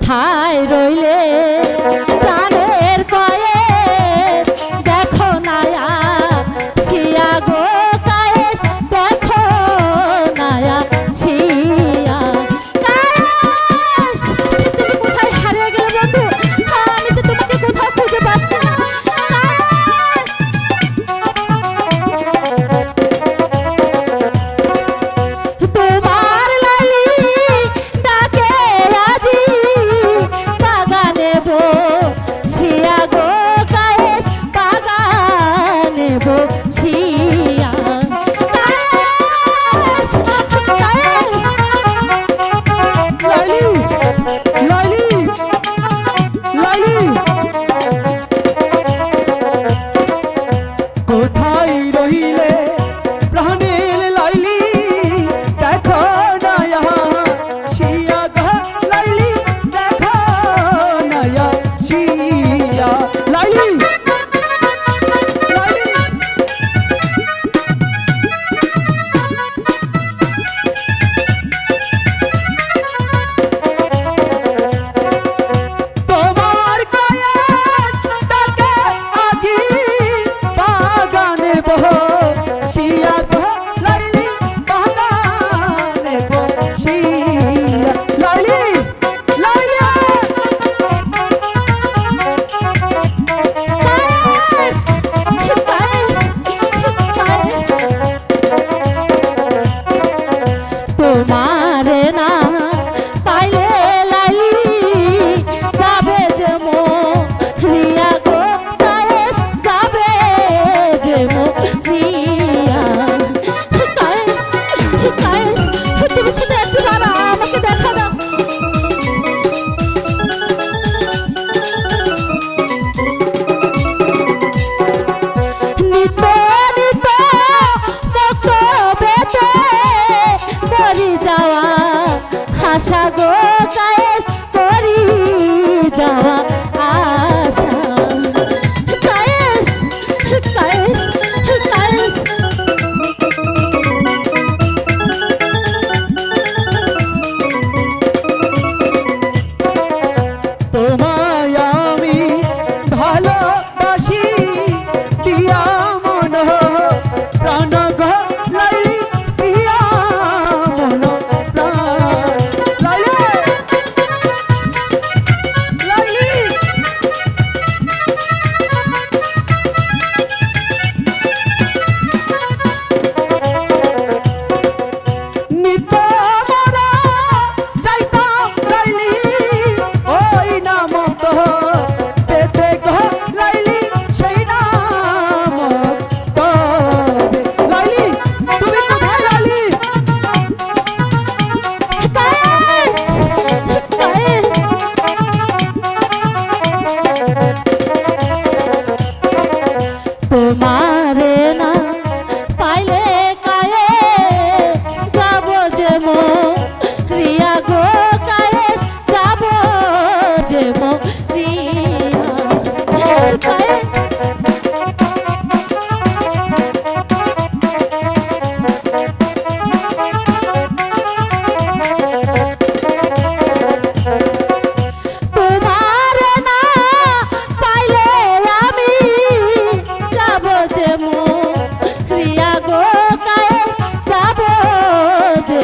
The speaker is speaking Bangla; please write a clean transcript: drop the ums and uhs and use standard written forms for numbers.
কোথায় রইলে প্রাণের কয়ে দেখো নায়া শিয়া গো কায়েস দেখো নায়া শিয়া কায়েস তুমি কোথায় হারিয়ে গেলে বন্ধু আমি তো তোমাকে কোথাও খুঁজে পাচ্ছি না তোমার লালি ডাকে আজি বাগানে বসিয়া গো কায়েস বাগানে বসিয়া কায়েস কায়েস লাইলি লাইলি লাইলি কোথায় রহিলে প্রাণের লাইলি দেখো নায়া শিয়া গো লাইলি দেখো নায়া শিয়া লাইলি লাইলি তোমার কায়েস ডাকে আজি বাগানে বসিয়া গো লাইলি বাগানে বসিয়া লাইলি লাইলি কায়েস কায়েস তোমার না পাইলে লাইলি যাবে যে মরিয়া গো কায়েস যাবে যে মরিয়া কায়েস কায়েস তুমি শুধু একটু দাঁড়াও আমাকে দেখা দাও নিত নিত মত বেতে করি যাওয়া আশা গো কায়েস করি যাওয়া আশা কায়েস কায়েস কায়েস তোমায় আমি ভালোবাসি দিয়া মন প্রাণ গো লাইলি দিয়া মন প্রাণ লাইলি লাইলি নিত মরা যাইতাম লাইলি ওই নাম তো পেতে গো লাইলি সেই নাম তো লাইলি তুমি কোথায় লাইলি কায়েস কায়েস তোমারে না পাইলে কায়ে যাব যে মরিয়া গো কায়েস যাব যে মরিয়া কায়েস তোমার না পাইলে আমি যাব যে মরিয়া গো কায়েস যাব যে